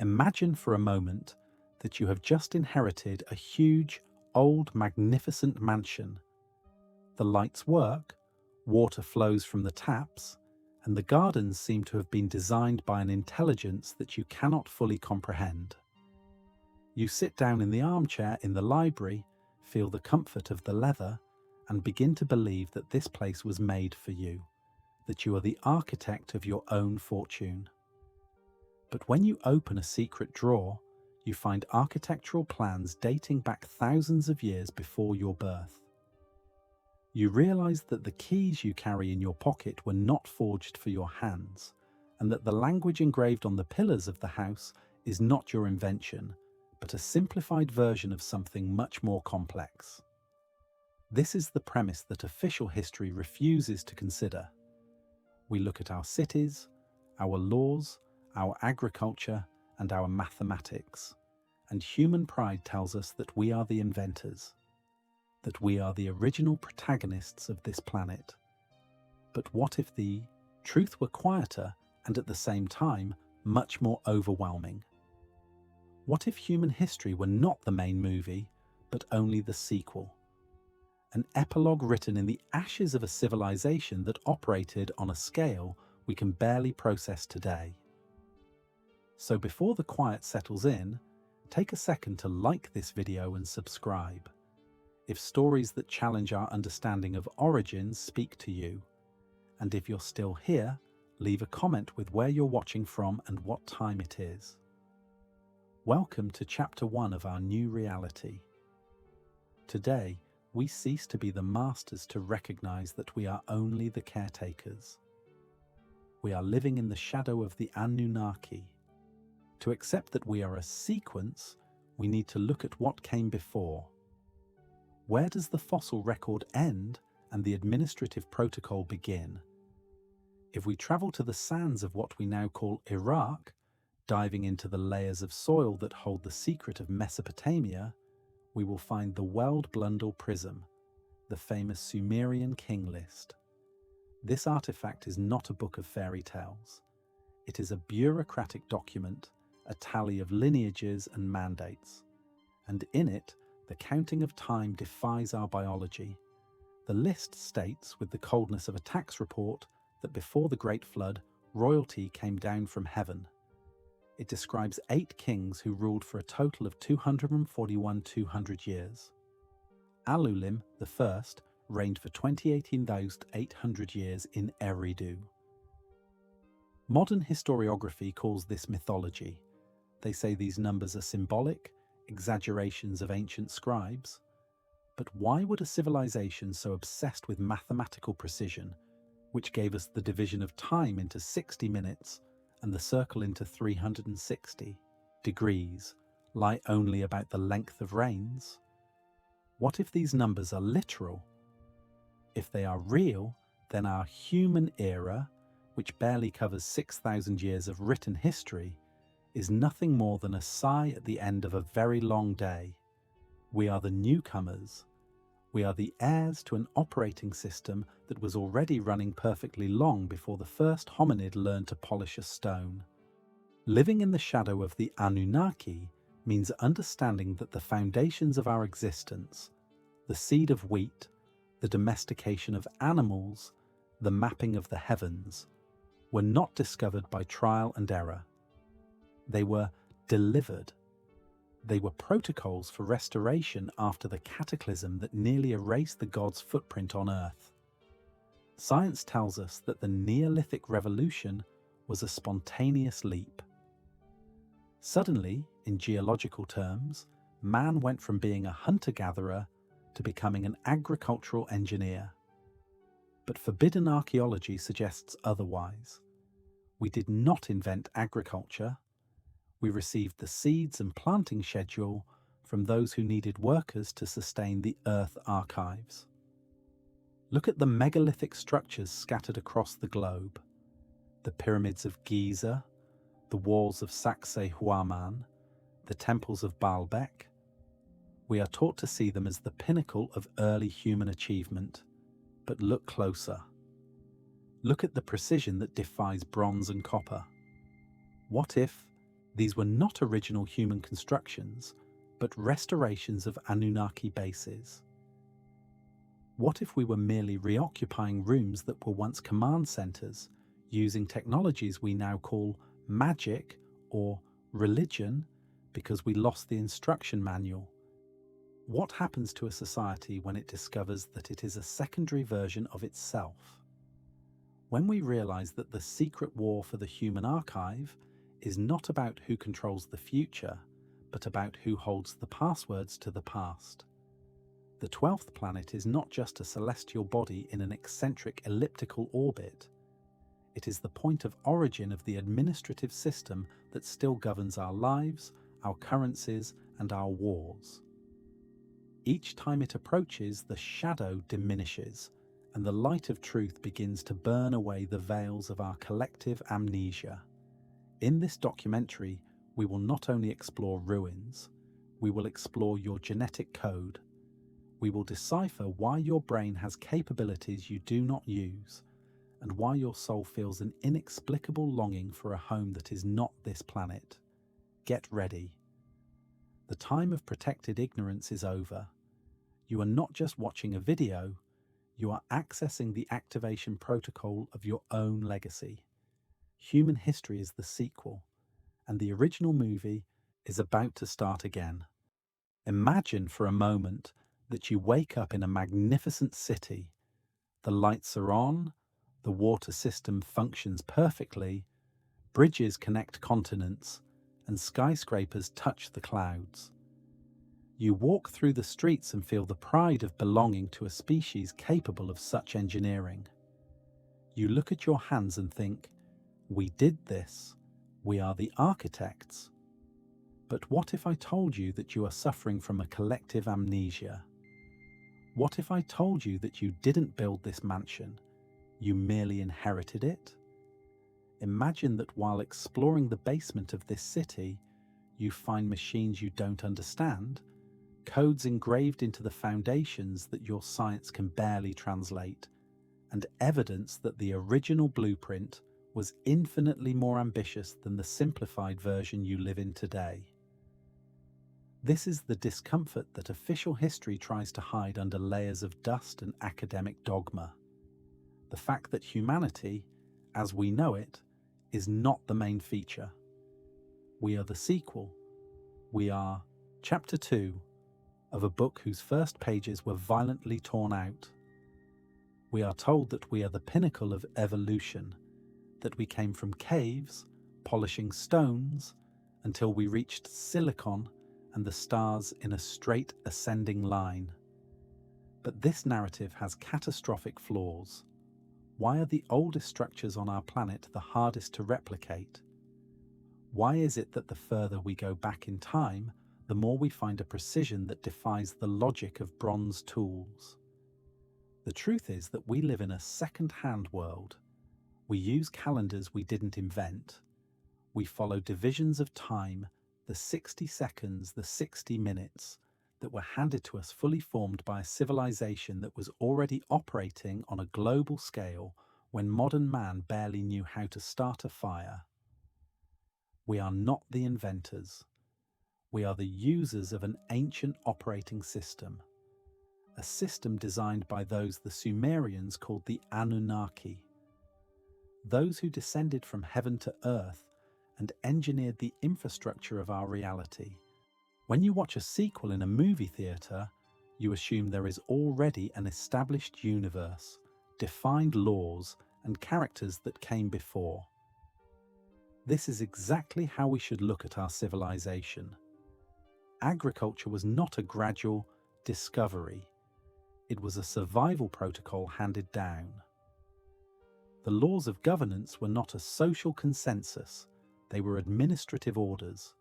Imagine for a moment that you have just inherited a huge, old, magnificent mansion. The lights work, water flows from the taps, and the gardens seem to have been designed by an intelligence that you cannot fully comprehend. You sit down in the armchair in the library, feel the comfort of the leather, and begin to believe that this place was made for you, that you are the architect of your own fortune. But when you open a secret drawer, you find architectural plans dating back thousands of years before your birth. You realize that the keys you carry in your pocket were not forged for your hands, and that the language engraved on the pillars of the house is not your invention, but a simplified version of something much more complex. This is the premise that official history refuses to consider. We look at our cities, our laws, our agriculture, and our mathematics, and human pride tells us that we are the inventors, that we are the original protagonists of this planet. But what if the truth were quieter and at the same time much more overwhelming? What if human history were not the main movie, but only the sequel? An epilogue written in the ashes of a civilization that operated on a scale we can barely process today. So before the quiet settles in, take a second to like this video and subscribe. If stories that challenge our understanding of origins speak to you, and if you're still here, leave a comment with where you're watching from and what time it is. Welcome to Chapter 1 of our new reality. Today, we cease to be the masters to recognize that we are only the caretakers. We are living in the shadow of the Anunnaki. To accept that we are a sequence, we need to look at what came before. Where does the fossil record end and the administrative protocol begin? If we travel to the sands of what we now call Iraq, diving into the layers of soil that hold the secret of Mesopotamia, we will find the Weld-Blundell Prism, the famous Sumerian King List. This artifact is not a book of fairy tales. It is a bureaucratic document, a tally of lineages and mandates, and in it, the counting of time defies our biology. The list states, with the coldness of a tax report, that before the Great Flood, royalty came down from heaven. It describes 8 kings who ruled for a total of 241 years. Alulim, the first, reigned for 28,800 years in Eridu. Modern historiography calls this mythology. They say these numbers are symbolic, exaggerations of ancient scribes. But why would a civilization so obsessed with mathematical precision, which gave us the division of time into 60 minutes and the circle into 360 degrees, lie only about the length of reigns? What if these numbers are literal? If they are real, then our human era, which barely covers 6,000 years of written history, is nothing more than a sigh at the end of a very long day. We are the newcomers. We are the heirs to an operating system that was already running perfectly long before the first hominid learned to polish a stone. Living in the shadow of the Anunnaki means understanding that the foundations of our existence, the seed of wheat, the domestication of animals, the mapping of the heavens, were not discovered by trial and error. They were delivered. They were protocols for restoration after the cataclysm that nearly erased the gods' footprint on Earth. Science tells us that the Neolithic revolution was a spontaneous leap. Suddenly, in geological terms, man went from being a hunter-gatherer to becoming an agricultural engineer. But forbidden archaeology suggests otherwise. We did not invent agriculture. We received the seeds and planting schedule from those who needed workers to sustain the Earth archives. Look at the megalithic structures scattered across the globe. The pyramids of Giza, the walls of Sacsayhuaman, the temples of Baalbek. We are taught to see them as the pinnacle of early human achievement. But look closer. Look at the precision that defies bronze and copper. What if These were not original human constructions, but restorations of Anunnaki bases. What if we were merely reoccupying rooms that were once command centers, using technologies we now call magic or religion because we lost the instruction manual? What happens to a society when it discovers that it is a secondary version of itself? When we realize that the secret war for the human archive is not about who controls the future, but about who holds the passwords to the past. The 12th planet is not just a celestial body in an eccentric elliptical orbit. It is the point of origin of the administrative system that still governs our lives, our currencies, and our wars. Each time it approaches, the shadow diminishes, and the light of truth begins to burn away the veils of our collective amnesia. In this documentary, we will not only explore ruins, we will explore your genetic code. We will decipher why your brain has capabilities you do not use, and why your soul feels an inexplicable longing for a home that is not this planet. Get ready. The time of protected ignorance is over. You are not just watching a video, you are accessing the activation protocol of your own legacy. Human history is the sequel, and the original movie is about to start again. Imagine for a moment that you wake up in a magnificent city. The lights are on, the water system functions perfectly, bridges connect continents, and skyscrapers touch the clouds. You walk through the streets and feel the pride of belonging to a species capable of such engineering. You look at your hands and think, "We did this. We are the architects." But what if I told you that you are suffering from a collective amnesia? What if I told you that you didn't build this mansion, you merely inherited it? Imagine that while exploring the basement of this city, you find machines you don't understand, codes engraved into the foundations that your science can barely translate, and evidence that the original blueprint was infinitely more ambitious than the simplified version you live in today. This is the discomfort that official history tries to hide under layers of dust and academic dogma. The fact that humanity, as we know it, is not the main feature. We are the sequel. We are Chapter 2 of a book whose first pages were violently torn out. We are told that we are the pinnacle of evolution, that we came from caves, polishing stones, until we reached silicon and the stars in a straight ascending line. But this narrative has catastrophic flaws. Why are the oldest structures on our planet the hardest to replicate? Why is it that the further we go back in time, the more we find a precision that defies the logic of bronze tools? The truth is that we live in a second-hand world. We use calendars we didn't invent. We follow divisions of time, the 60 seconds, the 60 minutes, that were handed to us fully formed by a civilization that was already operating on a global scale when modern man barely knew how to start a fire. We are not the inventors. We are the users of an ancient operating system, a system designed by those the Sumerians called the Anunnaki, those who descended from heaven to earth and engineered the infrastructure of our reality. When you watch a sequel in a movie theater, you assume there is already an established universe, defined laws, and characters that came before. This is exactly how we should look at our civilization. Agriculture was not a gradual discovery. It was a survival protocol handed down. The laws of governance were not a social consensus. They were administrative orders.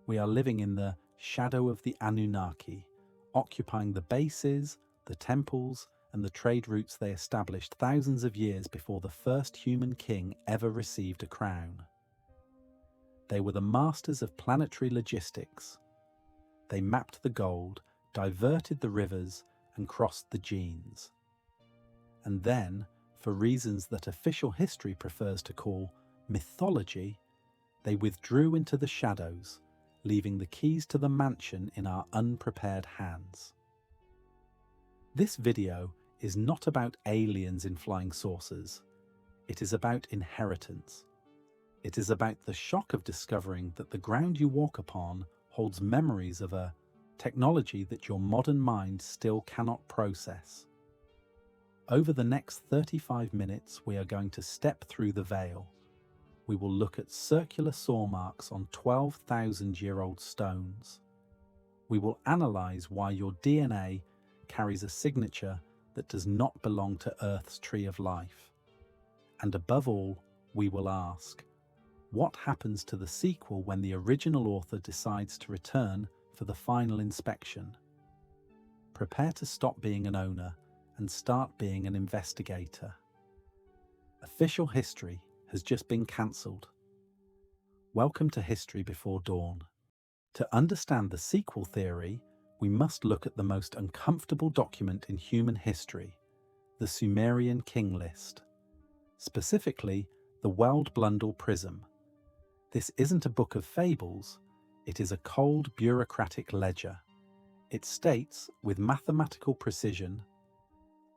We are living in the shadow of the Anunnaki, occupying the bases, the temples, and the trade routes they established thousands of years before the first human king ever received a crown. They were the masters of planetary logistics. They mapped the gold, diverted the rivers, and crossed the genes. And then, for reasons that official history prefers to call mythology, They withdrew into the shadows, leaving the keys to the mansion in our unprepared hands. This video is not about aliens in flying saucers. It is about inheritance. It is about the shock of discovering that the ground you walk upon holds memories of a technology that your modern mind still cannot process. Over the next 35 minutes, we are going to step through the veil. We will look at circular saw marks on 12,000-year-old stones. We will analyze why your DNA carries a signature that does not belong to Earth's tree of life. And above all, we will ask, what happens to the sequel when the original author decides to return for the final inspection? Prepare to stop being an owner and start being an investigator. Official history has just been cancelled. Welcome to History Before Dawn. To understand the sequel theory, we must look at the most uncomfortable document in human history, the Sumerian King List. Specifically, the Weld-Blundell Prism. This isn't a book of fables, it is a cold bureaucratic ledger. It states, with mathematical precision,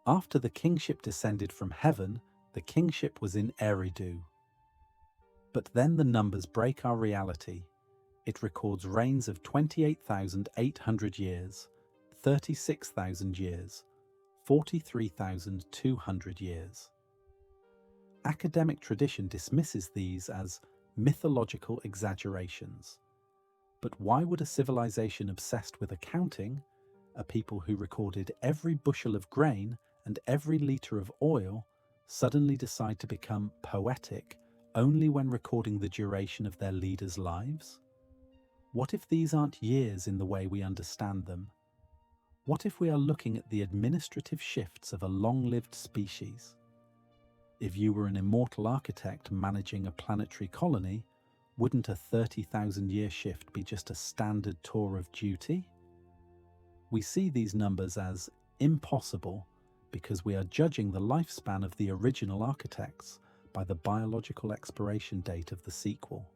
after the kingship descended from heaven, the kingship was in Eridu. But then the numbers break our reality. It records reigns of 28,800 years, 36,000 years, 43,200 years. Academic tradition dismisses these as mythological exaggerations. But why would a civilization obsessed with accounting, a people who recorded every bushel of grain and every litre of oil, suddenly decide to become poetic only when recording the duration of their leaders' lives? What if these aren't years in the way we understand them? What if we are looking at the administrative shifts of a long-lived species? If you were an immortal architect managing a planetary colony, wouldn't a 30,000-year shift be just a standard tour of duty? We see these numbers as impossible because we are judging the lifespan of the original architects by the biological expiration date of the sequel.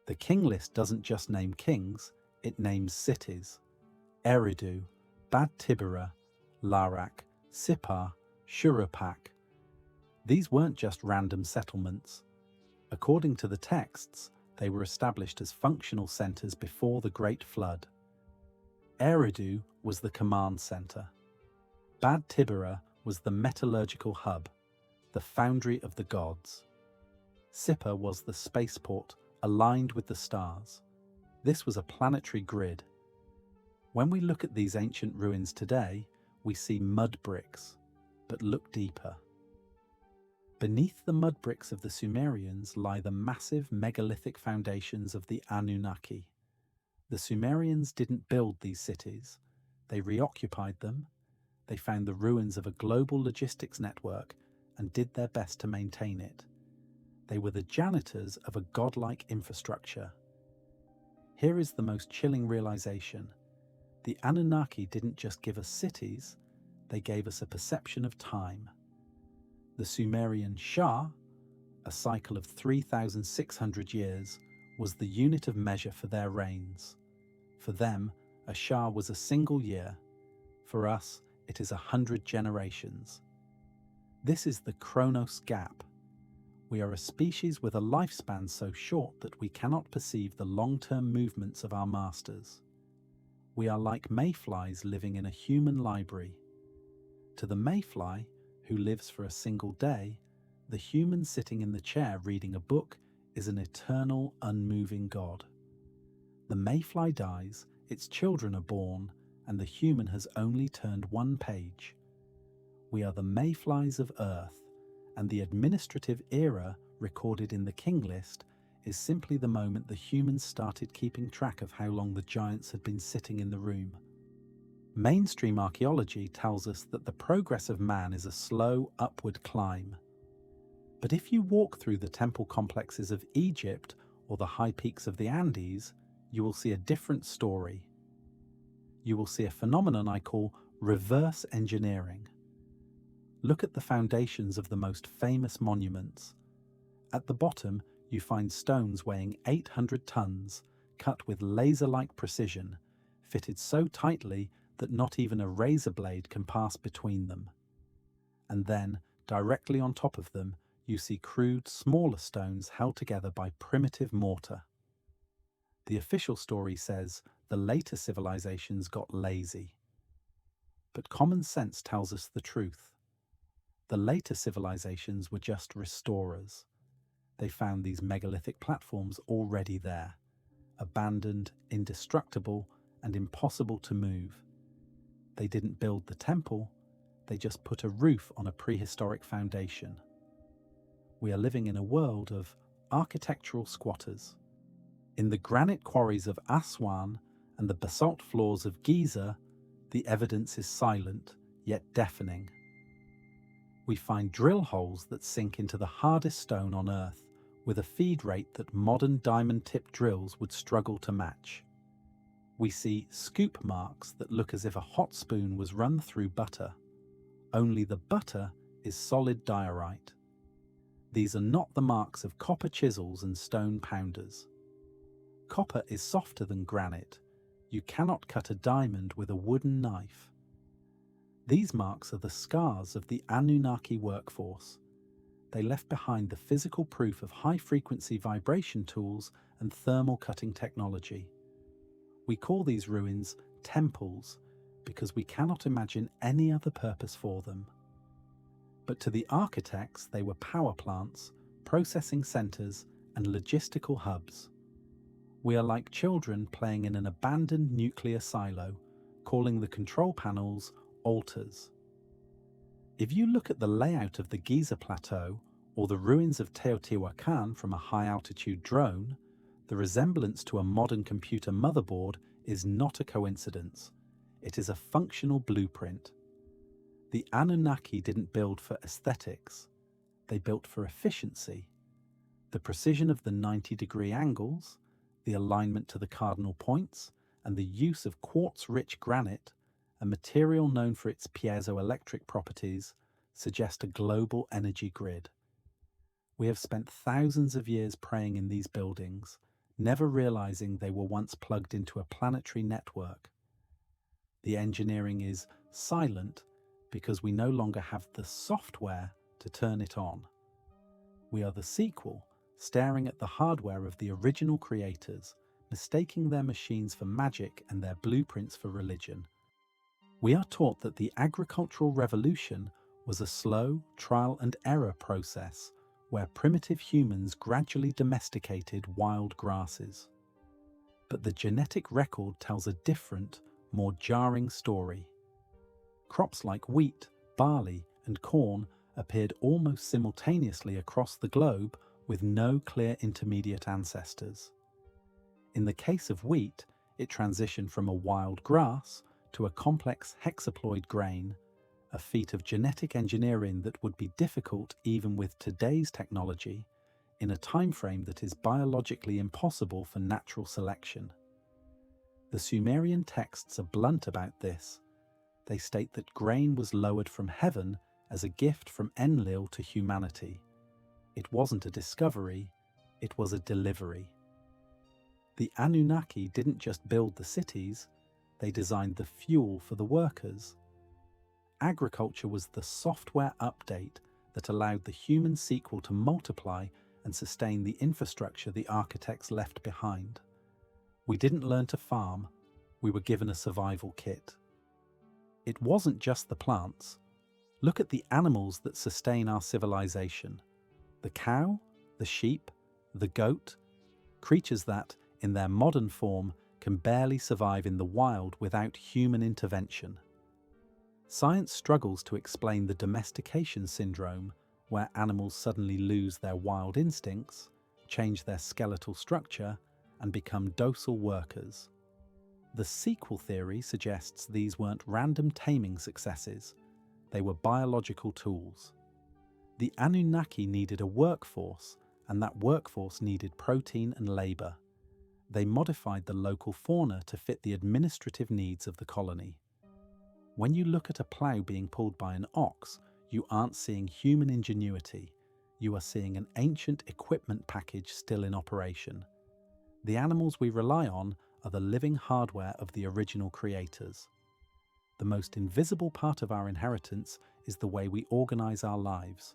The King List doesn't just name kings, it names cities. Eridu, Bad Tibera, Larak, Sippar, Shuruppak. These weren't just random settlements. According to the texts, they were established as functional centers before the Great Flood. Eridu was the command center. Bad Tibera was the metallurgical hub, the foundry of the gods. Sippar was the spaceport aligned with the stars. This was a planetary grid. When we look at these ancient ruins today, we see mud bricks, but look deeper. Beneath the mud bricks of the Sumerians lie the massive megalithic foundations of the Anunnaki. The Sumerians didn't build these cities. They reoccupied them. They found the ruins of a global logistics network and did their best to maintain it. They were the janitors of a godlike infrastructure. Here is the most chilling realization. The Anunnaki didn't just give us cities, they gave us a perception of time. The Sumerian Shah, a cycle of 3,600 years, was the unit of measure for their reigns. For them, a Shah was a single year. For us, it is 100 generations. This is the Chronos gap. We are a species with a lifespan so short that we cannot perceive the long-term movements of our masters. We are like mayflies living in a human library. To the mayfly, who lives for a single day, the human sitting in the chair reading a book is an eternal, unmoving God. The mayfly dies, its children are born, and the human has only turned one page. We are the mayflies of Earth, and the administrative era recorded in the King List is simply the moment the humans started keeping track of how long the giants had been sitting in the room. Mainstream archaeology tells us that the progress of man is a slow, upward climb. But if you walk through the temple complexes of Egypt or the high peaks of the Andes, you will see a different story. You will see a phenomenon I call reverse engineering. Look at the foundations of the most famous monuments. At the bottom, you find stones weighing 800 tons, cut with laser-like precision, fitted so tightly that not even a razor blade can pass between them. And then, directly on top of them, you see crude, smaller stones held together by primitive mortar. The official story says the later civilizations got lazy. But common sense tells us the truth. The later civilizations were just restorers. They found these megalithic platforms already there, abandoned, indestructible, and impossible to move. They didn't build the temple, they just put a roof on a prehistoric foundation. We are living in a world of architectural squatters. In the granite quarries of Aswan and the basalt floors of Giza, the evidence is silent, yet deafening. We find drill holes that sink into the hardest stone on Earth, with a feed rate that modern diamond-tipped drills would struggle to match. We see scoop marks that look as if a hot spoon was run through butter. Only the butter is solid diorite. These are not the marks of copper chisels and stone pounders. Copper is softer than granite. You cannot cut a diamond with a wooden knife. These marks are the scars of the Anunnaki workforce. They left behind the physical proof of high-frequency vibration tools and thermal cutting technology. We call these ruins temples because we cannot imagine any other purpose for them. But to the architects, they were power plants, processing centers, and logistical hubs. We are like children playing in an abandoned nuclear silo, calling the control panels altars. If you look at the layout of the Giza Plateau or the ruins of Teotihuacan from a high-altitude drone, the resemblance to a modern computer motherboard is not a coincidence. It is a functional blueprint. The Anunnaki didn't build for aesthetics. They built for efficiency. The precision of the 90-degree angles, the alignment to the cardinal points, and the use of quartz-rich granite, a material known for its piezoelectric properties, suggest a global energy grid. We have spent thousands of years praying in these buildings, never realizing they were once plugged into a planetary network. The engineering is silent because we no longer have the software to turn it on. We are the sequel, staring at the hardware of the original creators, mistaking their machines for magic and their blueprints for religion. We are taught that the agricultural revolution was a slow trial and error process where primitive humans gradually domesticated wild grasses. But the genetic record tells a different, more jarring story. Crops like wheat, barley, and corn appeared almost simultaneously across the globe with no clear intermediate ancestors. In the case of wheat, it transitioned from a wild grass to a complex hexaploid grain, a feat of genetic engineering that would be difficult even with today's technology, in a time frame that is biologically impossible for natural selection. The Sumerian texts are blunt about this. They state that grain was lowered from heaven as a gift from Enlil to humanity. It wasn't a discovery, it was a delivery. The Anunnaki didn't just build the cities, they designed the fuel for the workers. Agriculture was the software update that allowed the human sequel to multiply and sustain the infrastructure the architects left behind. We didn't learn to farm, we were given a survival kit. It wasn't just the plants. Look at the animals that sustain our civilization. The cow, the sheep, the goat, creatures that, in their modern form, can barely survive in the wild without human intervention. Science struggles to explain the domestication syndrome, where animals suddenly lose their wild instincts, change their skeletal structure, and become docile workers. The sequel theory suggests these weren't random taming successes, they were biological tools. The Anunnaki needed a workforce, and that workforce needed protein and labor. They modified the local fauna to fit the administrative needs of the colony. When you look at a plough being pulled by an ox, you aren't seeing human ingenuity, you are seeing an ancient equipment package still in operation. The animals we rely on are the living hardware of the original creators. The most invisible part of our inheritance is the way we organize our lives.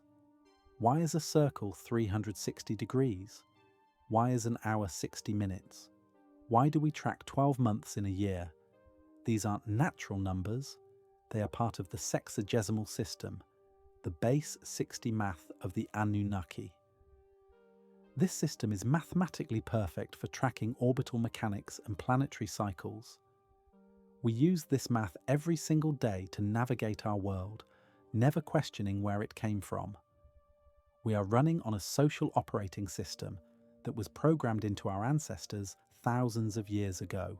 Why is a circle 360 degrees? Why is an hour 60 minutes? Why do we track 12 months in a year? These aren't natural numbers. They are part of the sexagesimal system, the base 60 math of the Anunnaki. This system is mathematically perfect for tracking orbital mechanics and planetary cycles. We use this math every single day to navigate our world, never questioning where it came from. We are running on a social operating system that was programmed into our ancestors thousands of years ago.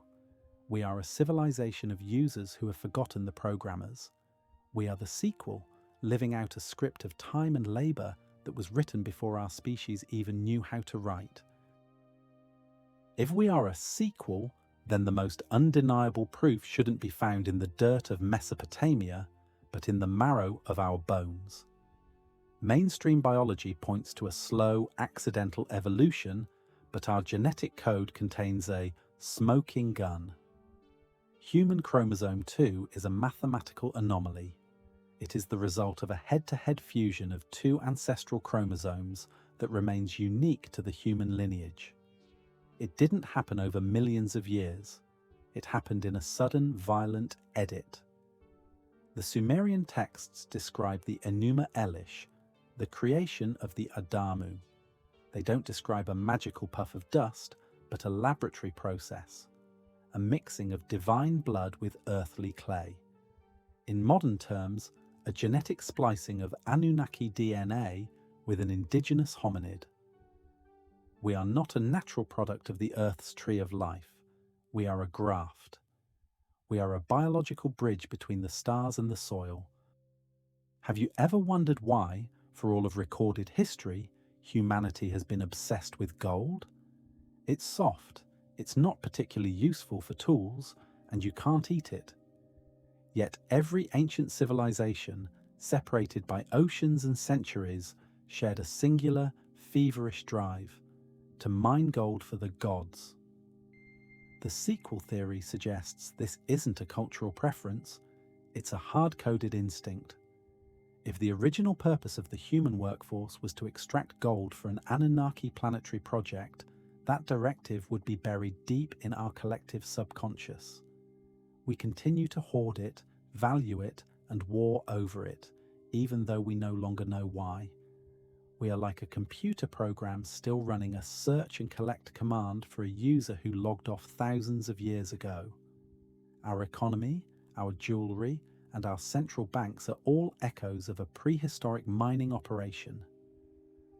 We are a civilization of users who have forgotten the programmers. We are the sequel, living out a script of time and labor that was written before our species even knew how to write. If we are a sequel, then the most undeniable proof shouldn't be found in the dirt of Mesopotamia, but in the marrow of our bones. Mainstream biology points to a slow, accidental evolution, but our genetic code contains a smoking gun. Human chromosome 2 is a mathematical anomaly. It is the result of a head-to-head fusion of two ancestral chromosomes that remains unique to the human lineage. It didn't happen over millions of years. It happened in a sudden, violent edit. The Sumerian texts describe the Enuma Elish, the creation of the Adamu. They don't describe a magical puff of dust, but a laboratory process, a mixing of divine blood with earthly clay. In modern terms, a genetic splicing of Anunnaki DNA with an indigenous hominid. We are not a natural product of the Earth's tree of life. We are a graft. We are a biological bridge between the stars and the soil. Have you ever wondered why, for all of recorded history, humanity has been obsessed with gold? It's soft, it's not particularly useful for tools, and you can't eat it. Yet every ancient civilization, separated by oceans and centuries, shared a singular, feverish drive to mine gold for the gods. The sequel theory suggests this isn't a cultural preference, it's a hard-coded instinct. If the original purpose of the human workforce was to extract gold for an Anunnaki planetary project, that directive would be buried deep in our collective subconscious. We continue to hoard it, value it, and war over it, even though we no longer know why. We are like a computer program still running a search and collect command for a user who logged off thousands of years ago. Our economy, our jewelry, and our central banks are all echoes of a prehistoric mining operation.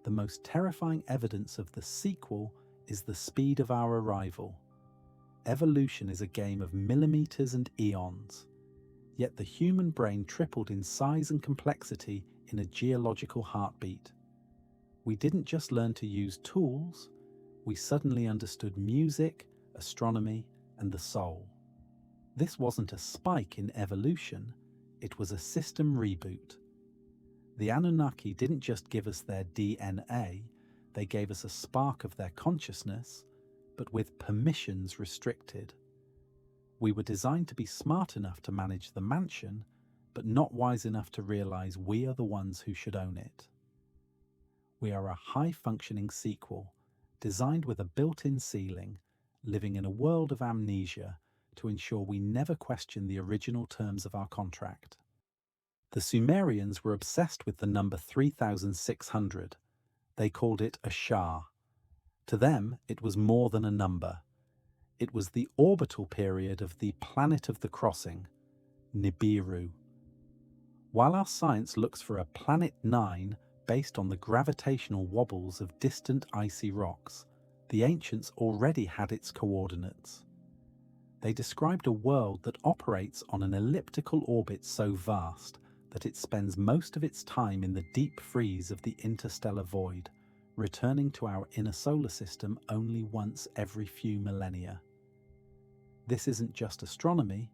The most terrifying evidence of the sequel is the speed of our arrival. Evolution is a game of millimeters and eons. Yet the human brain tripled in size and complexity in a geological heartbeat. We didn't just learn to use tools, we suddenly understood music, astronomy, and the soul. This wasn't a spike in evolution, it was a system reboot. The Anunnaki didn't just give us their DNA, they gave us a spark of their consciousness, but with permissions restricted. We were designed to be smart enough to manage the mansion, but not wise enough to realize we are the ones who should own it. We are a high-functioning sequel, designed with a built-in ceiling, living in a world of amnesia to ensure we never question the original terms of our contract. The Sumerians were obsessed with the number 3600. They called it a Shah. To them, it was more than a number. It was the orbital period of the planet of the crossing, Nibiru. While our science looks for a planet 9 based on the gravitational wobbles of distant icy rocks, the ancients already had its coordinates. They described a world that operates on an elliptical orbit so vast that it spends most of its time in the deep freeze of the interstellar void, returning to our inner solar system only once every few millennia. This isn't just astronomy,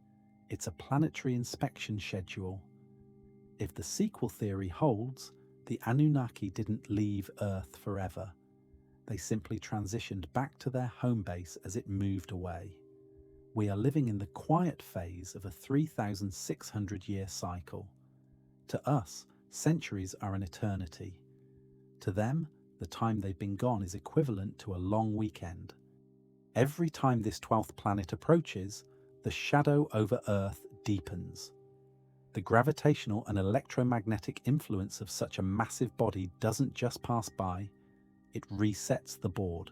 it's a planetary inspection schedule. If the sequel theory holds, The Anunnaki didn't leave Earth forever. They simply transitioned back to their home base as it moved away. We are living in the quiet phase of a 3,600-year cycle. To us, centuries are an eternity. To them, the time they've been gone is equivalent to a long weekend. Every time this 12th planet approaches, the shadow over Earth deepens. The gravitational and electromagnetic influence of such a massive body doesn't just pass by, it resets the board.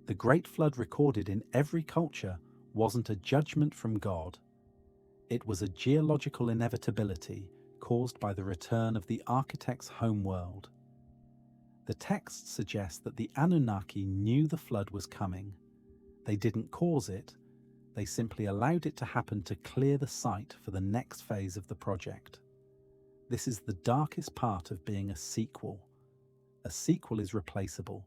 The Great Flood recorded in every culture wasn't a judgment from God. It was a geological inevitability caused by the return of the architect's home world. The texts suggest that the Anunnaki knew the flood was coming. They didn't cause it, they simply allowed it to happen to clear the site for the next phase of the project. This is the darkest part of being a sequel. A sequel is replaceable.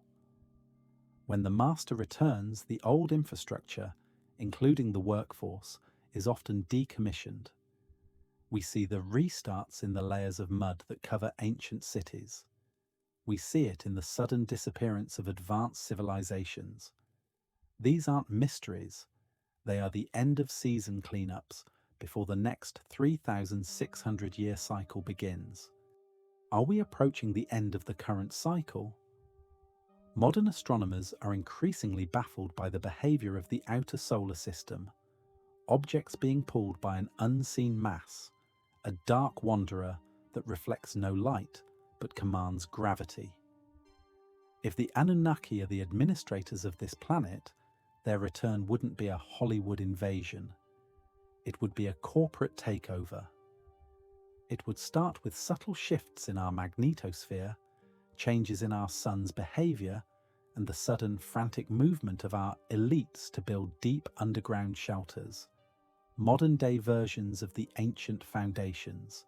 When the master returns, the old infrastructure, including the workforce, is often decommissioned. We see the restarts in the layers of mud that cover ancient cities. We see it in the sudden disappearance of advanced civilizations. These aren't mysteries. They are the end-of-season cleanups before the next 3,600-year cycle begins. Are we approaching the end of the current cycle? Modern astronomers are increasingly baffled by the behavior of the outer solar system, objects being pulled by an unseen mass, a dark wanderer that reflects no light but commands gravity. If the Anunnaki are the administrators of this planet, their return wouldn't be a Hollywood invasion. It would be a corporate takeover. It would start with subtle shifts in our magnetosphere, changes in our sun's behavior, and the sudden frantic movement of our elites to build deep underground shelters, modern-day versions of the ancient foundations.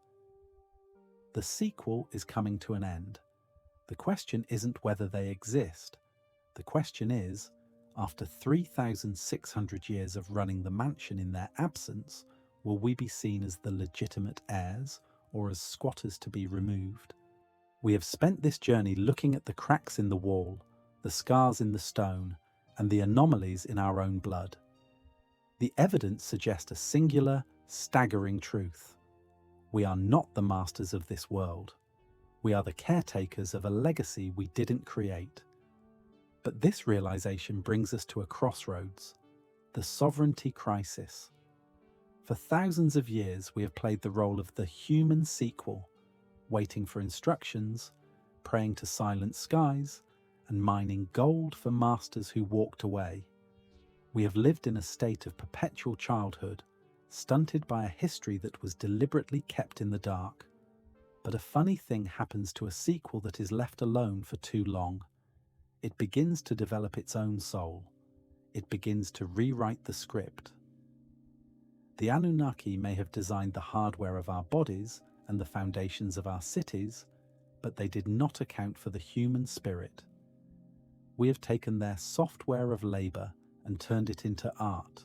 The sequel is coming to an end. The question isn't whether they exist. The question is, after 3,600 years of running the mansion in their absence, will we be seen as the legitimate heirs or as squatters to be removed? We have spent this journey looking at the cracks in the wall, the scars in the stone, and the anomalies in our own blood. The evidence suggests a singular, staggering truth. We are not the masters of this world. We are the caretakers of a legacy we didn't create. But this realization brings us to a crossroads, the sovereignty crisis. For thousands of years, we have played the role of the human sequel, waiting for instructions, praying to silent skies, and mining gold for masters who walked away. We have lived in a state of perpetual childhood, stunted by a history that was deliberately kept in the dark. But a funny thing happens to a sequel that is left alone for too long. It begins to develop its own soul. It begins to rewrite the script. The Anunnaki may have designed the hardware of our bodies and the foundations of our cities, but they did not account for the human spirit. We have taken their software of labor and turned it into art.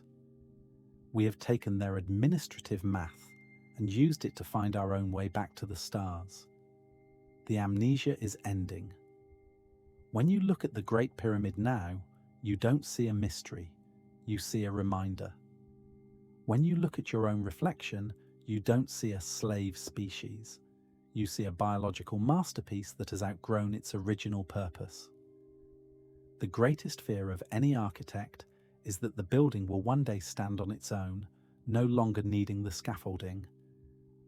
We have taken their administrative math and used it to find our own way back to the stars. The amnesia is ending. When you look at the Great Pyramid now, you don't see a mystery, you see a reminder. When you look at your own reflection, you don't see a slave species. You see a biological masterpiece that has outgrown its original purpose. The greatest fear of any architect is that the building will one day stand on its own, no longer needing the scaffolding.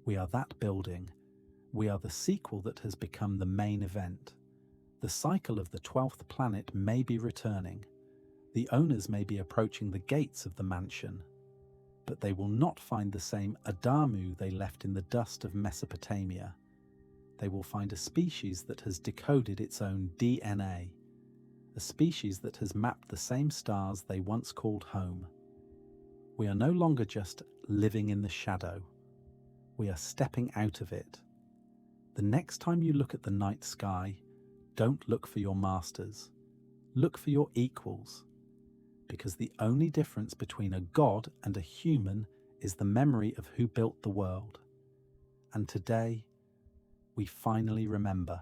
We are that building. We are the sequel that has become the main event. The cycle of the 12th planet may be returning. The owners may be approaching the gates of the mansion, but they will not find the same Adamu they left in the dust of Mesopotamia. They will find a species that has decoded its own DNA, a species that has mapped the same stars they once called home. We are no longer just living in the shadow. We are stepping out of it. The next time you look at the night sky, don't look for your masters. Look for your equals. Because the only difference between a god and a human is the memory of who built the world. And today, we finally remember.